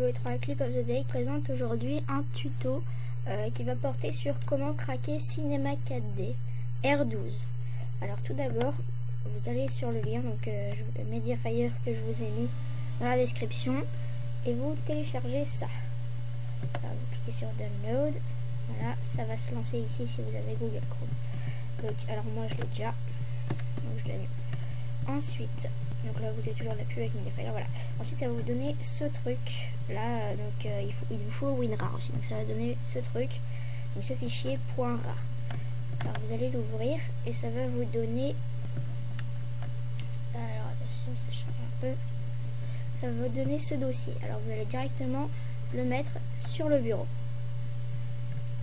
et 3 Clip of the Day présente aujourd'hui un tuto qui va porter sur comment craquer Cinema 4D R12. Alors tout d'abord, vous allez sur le lien, donc Mediafire que je vous ai mis dans la description, et vous téléchargez ça. Alors, vous cliquez sur Download, voilà, ça va se lancer ici si vous avez Google Chrome. Donc, alors moi je l'ai déjà, donc je l'ai mis. Ensuite, donc là vous avez toujours la pub avec Mediafire, voilà. Ensuite ça va vous donner ce truc là, donc il vous faut WinRAR aussi, donc ça va donner ce truc, donc ce fichier .rar. Alors vous allez l'ouvrir et ça va vous donner, alors attention ça change un peu, ça va vous donner ce dossier. Alors vous allez directement le mettre sur le bureau.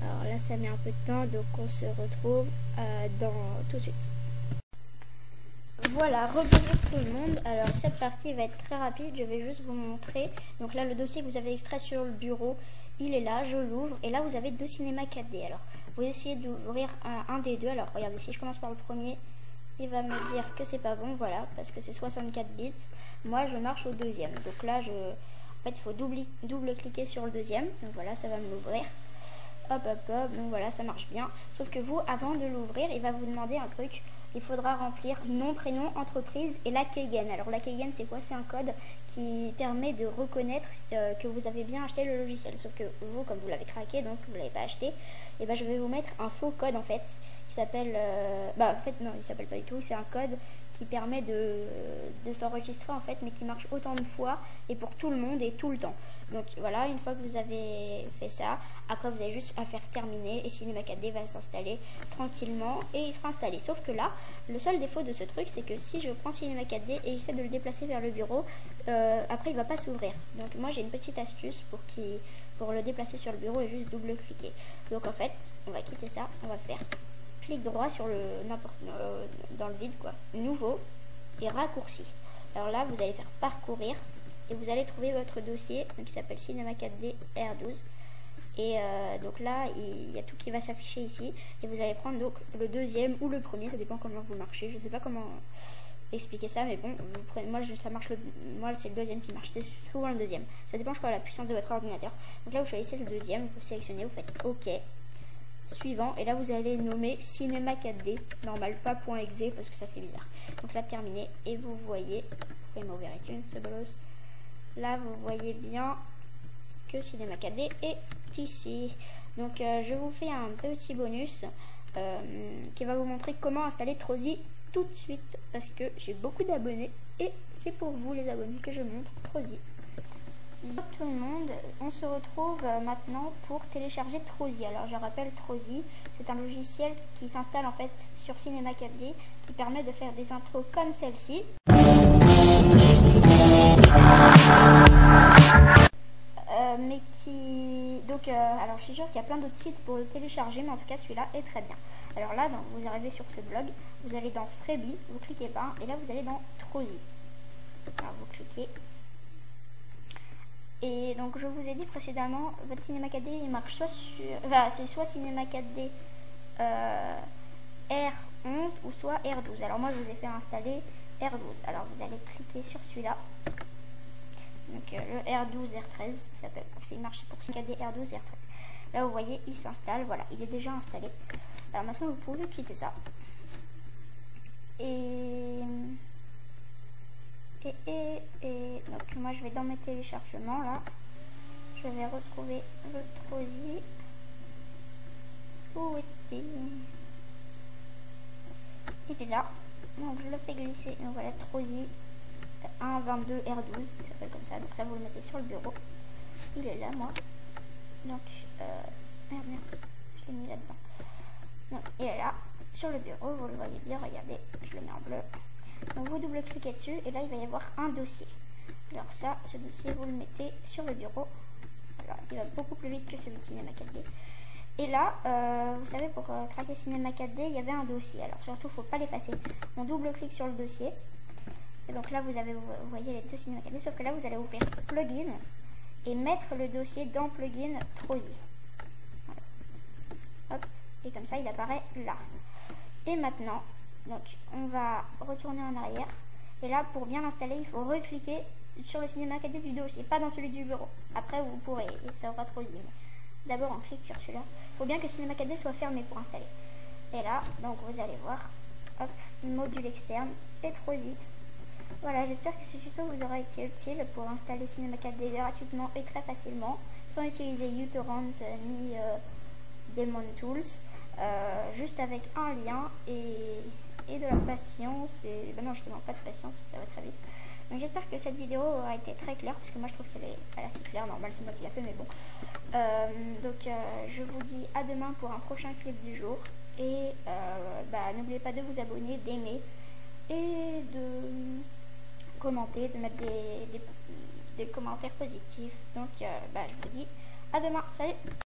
Alors là ça met un peu de temps, donc on se retrouve dans tout de suite. Voilà, rebonjour tout le monde. Alors cette partie va être très rapide, je vais juste vous montrer. Donc là le dossier que vous avez extrait sur le bureau, il est là, je l'ouvre et là vous avez deux cinémas 4D. Alors vous essayez d'ouvrir un des deux. Alors regardez, si je commence par le premier, il va me dire que c'est pas bon, voilà, parce que c'est 64 bits. Moi je marche au deuxième, donc là en fait il faut double cliquer sur le deuxième, donc voilà, ça va me l'ouvrir. Hop hop hop, donc voilà, ça marche bien. Sauf que vous, avant de l'ouvrir, il va vous demander un truc. Il faudra remplir nom, prénom, entreprise et la keygen. Alors la keygen c'est quoi? C'est un code qui permet de reconnaître que vous avez bien acheté le logiciel. Sauf que vous, comme vous l'avez craqué, donc vous ne l'avez pas acheté, et ben je vais vous mettre un faux code en fait, qui s'appelle... en fait non, il s'appelle pas du tout, c'est un code qui permet de s'enregistrer en fait, mais qui marche autant de fois et pour tout le monde et tout le temps. Donc voilà, une fois que vous avez fait ça, après vous avez juste à faire terminer et Cinema 4D va s'installer tranquillement et il sera installé. Sauf que là, le seul défaut de ce truc, c'est que si je prends Cinema 4D et j'essaie de le déplacer vers le bureau, après il va pas s'ouvrir. Donc moi j'ai une petite astuce pour le déplacer sur le bureau et juste double cliquer. Donc en fait, on va quitter ça, on va faire clic droit sur dans le vide quoi, nouveau et raccourci. Alors là vous allez faire parcourir et vous allez trouver votre dossier qui s'appelle Cinema 4D R12 et donc là il y a tout qui va s'afficher ici et vous allez prendre donc le deuxième ou le premier, ça dépend comment vous marchez, je sais pas comment expliquer ça, mais bon, vous prenez, moi c'est le deuxième qui marche, c'est souvent le deuxième, ça dépend je crois de la puissance de votre ordinateur. Donc là vous choisissez le deuxième, vous sélectionnez, vous faites OK, suivant, et là vous allez nommer Cinema 4D, normal, pas .exe parce que ça fait bizarre. Donc là terminé, et vous voyez, vous pouvez m'ouvrir iTunes, c'est bolos. Là vous voyez bien que Cinema 4D est ici. Donc je vous fais un petit bonus qui va vous montrer comment installer Trozy tout de suite, parce que j'ai beaucoup d'abonnés et c'est pour vous les abonnés que je montre Trozy. Bonjour tout le monde, on se retrouve maintenant pour télécharger Trozy. Alors je rappelle, Trozy, c'est un logiciel qui s'installe en fait sur Cinema 4D qui permet de faire des intros comme celle-ci. Mais qui... Donc, alors je suis sûre qu'il y a plein d'autres sites pour le télécharger, mais en tout cas celui-là est très bien. Alors là, vous arrivez sur ce blog, vous allez dans Freebie, vous cliquez pas, et là vous allez dans Trozy. Alors vous cliquez. Et donc je vous ai dit précédemment, votre Cinema 4D il marche soit sur... Enfin, c'est soit Cinema 4D R11 ou soit R12. Alors moi je vous ai fait installer R12. Alors vous allez cliquer sur celui-là. Donc le R12 R13, ça s'appelle, il marche pour Cinema 4D R12 R13. Là vous voyez, il s'installe, voilà, il est déjà installé. Alors maintenant vous pouvez quitter ça. Et donc moi je vais dans mes téléchargements là, je vais retrouver le Trozy. Où est-il? Il est là, donc je le fais glisser, donc voilà Trozy 1.22 R12, il s'appelle comme ça, donc là vous le mettez sur le bureau, il est là moi, donc merde, je l'ai mis là-dedans, donc il est là, sur le bureau, vous le voyez bien, regardez, je le mets en bleu. Donc vous double-cliquez dessus et là il va y avoir un dossier. Alors ça, ce dossier vous le mettez sur le bureau. Alors il va beaucoup plus vite que celui de Cinema 4D. Et là, vous savez, pour craquer Cinema 4D, il y avait un dossier. Alors surtout, il ne faut pas l'effacer. On double-clique sur le dossier. Et donc là, vous voyez les deux Cinema 4D, sauf que là, vous allez ouvrir Plugin et mettre le dossier dans Plugin Trozy. Voilà. Hop, et comme ça, il apparaît là. Et maintenant, donc on va retourner en arrière. Et là, pour bien l'installer, il faut recliquer sur le Cinema 4D du dossier, pas dans celui du bureau. Après vous pourrez, et ça aura trop dit. D'abord on clique sur celui-là. Il faut bien que Cinema 4D soit fermé pour installer. Et là, donc vous allez voir, hop, module externe et 3i. Voilà, j'espère que ce tuto vous aura été utile pour installer Cinema 4D gratuitement et très facilement, sans utiliser uTorrent ni Daemon Tools, juste avec un lien et de la patience. Et ben non, je ne demande pas de patience, ça va très vite. Donc j'espère que cette vidéo aura été très claire, parce que moi je trouve qu'elle est assez claire. Normal, c'est moi qui l'ai fait, mais bon. Je vous dis à demain pour un prochain clip du jour. Et n'oubliez pas de vous abonner, d'aimer et de commenter, de mettre des commentaires positifs. Donc je vous dis à demain, salut!